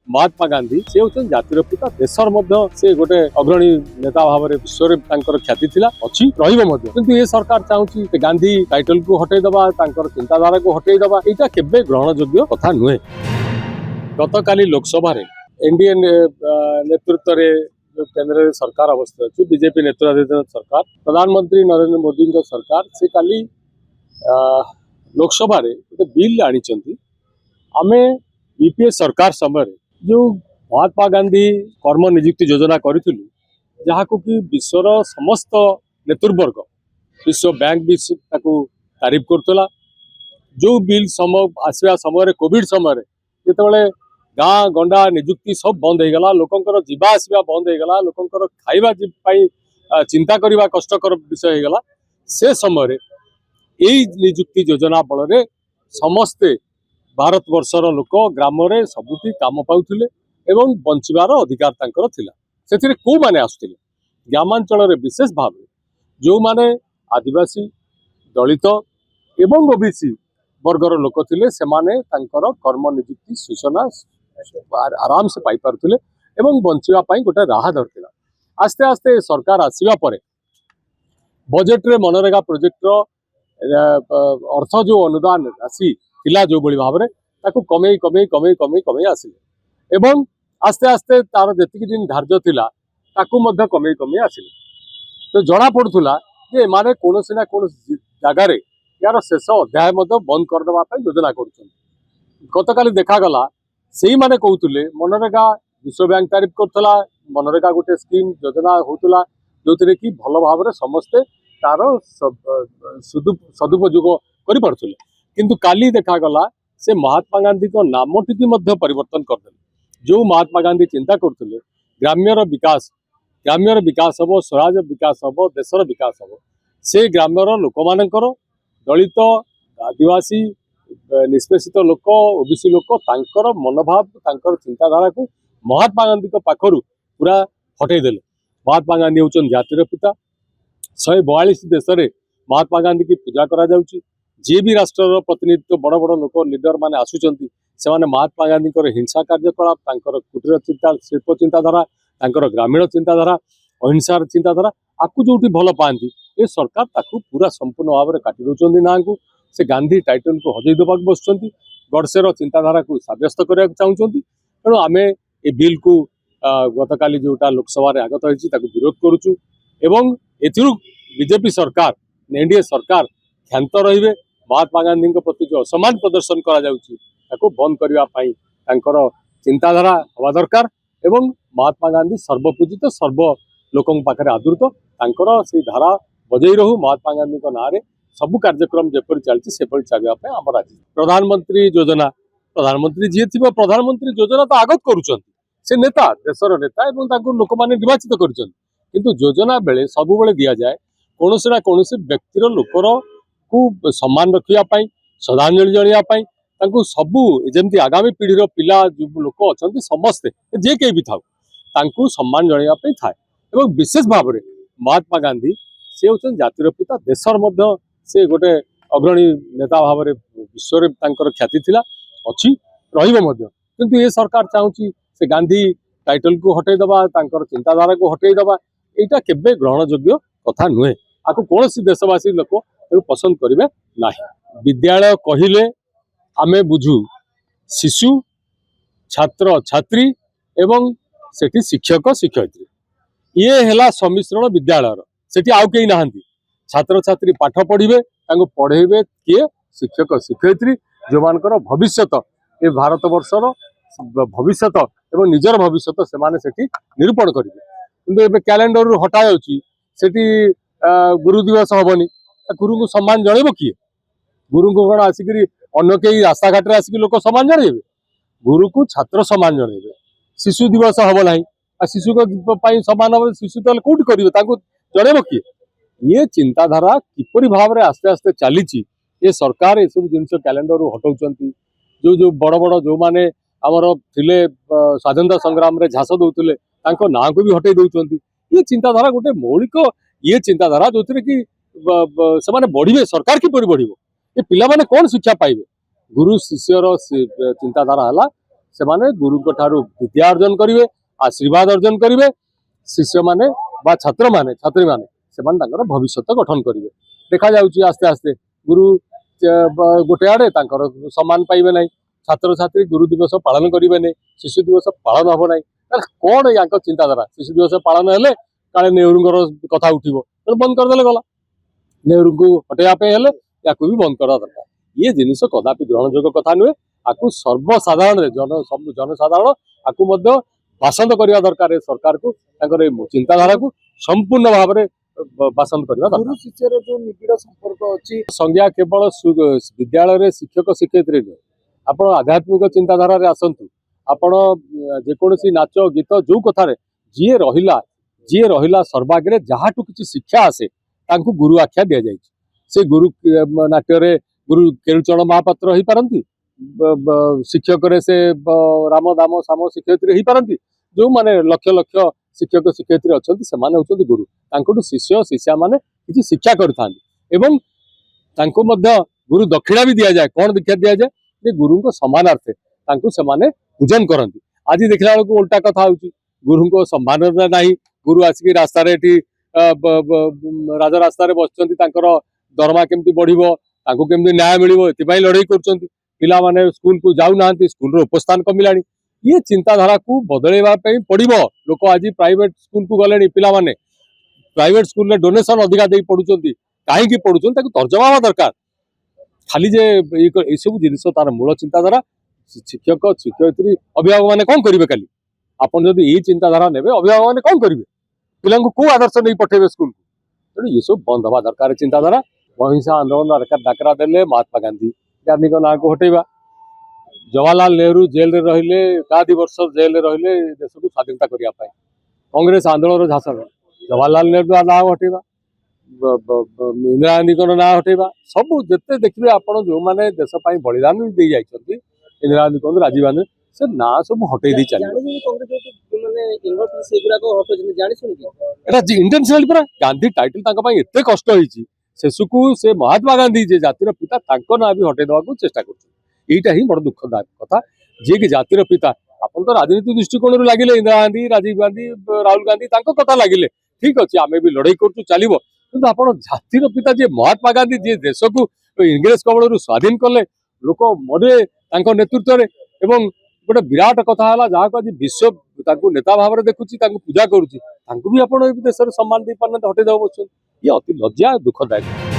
महात्मा गांधी से होचन जातिर पिता देशर मध्य से गोटे अग्रणी नेता भाव में विश्व में ख्याति थिला अछि रहिबो मध्य किंतु ये सरकार चाहूची गांधी टाइटल को हटै दबा तांकर चिंताधारा को हटै दबा एटा केबे ग्रहण योग्य कथा नुहे। गतकाली लोकसभा रे एनडीए नेतृत्व रे जो केंद्र सरकार अवस्थित अच्छी बीजेपी नेतृत्वाधीन सरकार प्रधानमंत्री नरेंद्र मोदी सरकार से काली लोकसभा रे गोटे बिल आनी आमे यूपीए सरकार समय जो महात्मा गांधी कर्म नियुक्ति योजना करूँ जहाँ को कि विश्वर समस्त नेतृवर्ग विश्व बैंक भी तारीफ करुला जो बिल समय आसवा समय कोविड समय जिते गाँ गंडा निजुक्ति सब बंद हो गला लोकंकर जीवा आसवा बंद हो गला लोकंकर खाइबा चिंता करने कष्टकर विषय हो गला से समय यही निजुक्ति योजना बल समस्ते भारत वर्षर लोक ग्राम रे सबुठी काम पाउथिले एवं बंचिबार अधिकार तांकर थिला सेथिरे को माने आसुथिले ग्रामांचल रे विशेष भाव जो माने आदिवासी दलित एवं ओबीसी वर्गर लोक थिले से माने तांकर कर्म नियुक्ति सूचना आराम से पाई पारुथिले एवं बंचिबा पई गोटे राह धरथिला। आस्ते आस्ते सरकार आसीबा परे बजेट रे मनरेगा प्रोजेक्ट रो अर्थ जो अनुदान राशि थिला जो बड़ी भाव में ताकू कमे कमे कमे कमे कमे आसिले एवं आस्ते आस्ते तार जेतिक दिन धार्य थिला ताकू मध्य कमे कमे आसिले तो जना पड़ुला जे माने कोनोसी ना कोनोसी जगार यार शेष अध्याय मध्य बंद करदेवा योजना कर गतकाली देखा गला से माने कहते मनरेगा विश्व बैंक तारीफ करथला मनरेगा गोटे स्कीम योजना होतला जो कि भल भाव में समस्ते तार सदुपयोग कर पारथुले किंतु काली देखा गला से महात्मा गांधी को नामटी परिवर्तन करदे जो महात्मा गांधी चिंता करते ग्राम्यर विकास हम स्वराज विकास हम देशर विकास हम से ग्राम्यर लोक मानकर दलित आदिवासी निष्पेषित लोक ओबीसी लोक तांकर मनोभाव तांकर चिंताधारा को महात्मा गांधी पाखरु पूरा हटईदेले। महात्मा गांधी होचन जातिर पिता 142 देश में महात्मा गांधी की पूजा करा जाउची जे भी राष्ट्र प्रतिनिधित्व बड़ बड़ लोक लीडर माने आसुचंती से माने महात्मा गांधी हिंसा कार्यकलाप तांकर कुटीर चिंता शिल्प चिंताधारा तांकर ग्रामीण चिंताधारा अहिंसार चिंताधारा आपको जोटी भल पाती ये सरकार ताकू पूरा संपूर्ण भाव में काटी दौरान ना को से गांधी टाइटल को हजई देवाक बसुंच गडसेर चिंताधारा को सब्यस्त करने चाहते तेणु आम ए बिल को गतकाली जोटा लोकसभा आगत होती विरोध करुचु एवं एथिरु बीजेपी सरकार एनडीए सरकार क्षांत रहिबे महात्मा गांधी प्रति जो असमान प्रदर्शन करा बंद करने चिंताधारा हवा दरकार एवं महात्मा गांधी सर्वपूजित सर्व लोक पाखे आदृत से धारा बजई रहू महात्मा गांधी ना सबू कार्यक्रम जपरी चलती से चलने आम राज्य प्रधानमंत्री योजना प्रधानमंत्री जी थी प्रधानमंत्री योजना तो आगत करुँच से नेता देशर नेता लोक मैंने निर्वाचित कर योजना बेले सब बेले दि जाए कौन ना कौन व्यक्तिर लोकर को सम्मान रखापी श्रद्धांजलि जनापी सबू जमी आगामी पीढ़ीर पिला जो लोक अच्छा समस्ते जे कहीं भी था सम्मान जनापी थाए विशेष भाव में महात्मा गांधी से होचन जातिर पिता देशर मध्य से गोटे अग्रणी नेता भाव में विश्व में ख्याति थिला अच्छी रहिबो मध्य किंतु ये सरकार चाहूची से गांधी टाइटल को हटई दबा तांकर चिंताधारा को हटई दबा एटा केबे ग्रहण योग्य कथा नुहे आपको कौन देशवासी लोक पसंद करेंगे ना। विद्यालय कहले आमे बुझू शिशु छात्र छात्री एवं सेठी शिक्षक शिक्षयित्री ये है सम्मिश्रण विद्यालय सेठी आउ कहीं नहांती छात्र छात्री पाठ पढ़े पढ़ेबे किए शिक्षक शिक्षयित्री जो मानकर भविष्यत ये भारत वर्षर भविष्यत एवं निजर भविष्यत से माने सेठी निरूपण करेंगे किंतु एबे कैलेंडर हटा जाउची सेठी गुरु दिवस हबनी गुरु को सम्मान जणेबो किए गुरु को कौन आसिक अन्न कई रास्ता घाट आसिक लोक सम्मान जणेबे गुरु को छात्र सम्मान जणेबे शिशु दिवस हम ना शिशु सम्मान हम शिशु तो कौट करेंगे जणेबो किए ये चिंताधारा किपरि भाव में आस्ते आस्ते चली ये सरकार ये सब जिन कैलेंडर हटाऊँ जो जो बड़ बड़ जो माने आमर थिले स्वाधीनता संग्राम रे झांस दौले ना को भी हटई दौरान ये चिंताधारा गोटे मौलिक ये चिंताधारा जो कि से माने बढ़े सरकार किपरि बढ़ ये पिला माने कौन शिक्षा पाइबे गुरु शिष्यर चिंताधारा है सेमाने गुरुଙ୍କ ଠାରୁ विद्या अर्जन करिवे आशीर्वाद अर्जन करिवे शिष्य माने बा छात्र माने छात्री माने सेमान तांकर भविष्य गठन करिवे देखा जाउची आस्ते आस्ते गुरु गोटे आड़े तांकर सम्मान पाइबे नहीं छात्र छात्री गुरु दिवस पालन करिवे नहीं शिशु दिवस पालन हबो नहीं कौन या चिंताधारा शिशु दिवस पालन हेले काले नेहरू कथा उठिबो बंद करदेले गला नेहरू को हटेया या भी बंद करा दरकार ये जिनिस कदापि ग्रहणयोग्य कथा नुहे आपको सर्वसाधारण जनसाधारण आपको बासंद करने दरकार सरकार को चिंताधारा को संपूर्ण भाव में बासंद करने गुरु शिष्यर जो निबिड़ संपर्क अच्छी संज्ञा केवल विद्यालय शिक्षक शिक्षयित्री नुहे आप आध्यात्मिक चिंताधारा आसतु आपण जेकोसी नाच गीत जो कथार जी रहिला सर्वाग्रे जहाँ किसी शिक्षा आसे तांकु गुरु आख्या दि जाए से गुरु नाट्य गुरु केलुचरण महापात्र हो पारती शिक्षक से राम दाम साम शिक्षयित्री हो पारती जो माने लक्ष लक्ष शिक्षक शिक्षयित्री अच्छा से होती गुरु तांकुठु शिष्य शिष्या माने किसी शिक्षा करता गुरु दक्षिणा भी दि जाए कौन दीक्षा दि जाए जे गुरु को सम्मानार्थे से पूजन करती आज देखला बेलू उल्टा कथा होची गुरु को सम्मान नहीं गुरु आसिक रास्ता राजा रास्तार बसुँच दरमा केमती बढ़ो केमती न्याय मिलो ये लड़ाई कर पिला माने स्कूल को जाऊना स्कूल उपस्थान कमिला ये चिंताधारा को बदलैवा पड़ो लोक आज प्राइवेट स्कूल को गले पिला माने प्राइवेट स्कूल में डोनेशन अधिका दे पढ़ुं कहीं पढ़ुं तर्जमा हवा दरकार खाली जे ये सब जिन तार मूल चिंताधारा शिक्षक शिक्षयित्री अभिभावक मैंने कौन करेंगे काली आपन जब ये चिंताधारा ने अभिभावक मैंने कौन करेंगे पिला को आदर्श नहीं पठेबे स्कूल को तेणु ये सब बंद हवा दरकार चिंताधारा अहिंसा आंदोलन डाकरा देले महात्मा गांधी गांधी को ना को हटेबा जवाहरलाल नेहरू जेल रे रहिले कादी वर्ष जेल रे रहिले देश को स्वाधीनता करिया पाए कांग्रेस आंदोलन झांसन जवाहरलाल नेहरू ना हटेबा इंदिरा गांधी को ना हटेबा सब जिते देखिए आपड़ जो मैंने देश बलिदान भी दे जाइछंती इंदिरा गांधी कहते राजीव गांधी से ना सब हटई दी चलिए इंटेंशनली पूरा गांधी टाइटल एत कष्ट होती शेषकू से महात्मा गांधी जे जातिर पिता ना भी हटई देवा चेष्टा करटा ही बड़ दुखदायक कथा जी कि जातिर पिता आपन तो राजनीति दृष्टिकोण लगे इंदिरा गांधी राजीव गांधी राहुल गांधी कथा लगे ठीक अच्छे आम भी लड़ाई कर चलो कि आप जातिर पिता जे महात्मा गांधी जी देश को इंग्रेज कबल स्वाधीन कले लोक मरे नेतृत्व में गोटे विराट कथा है जहाँ को आज विश्व नेता भाव में देखुची पूजा करुच्ची भी आप देश सम्मान दे पारे हटई देव बस ये अति लज्जा दुखदायक।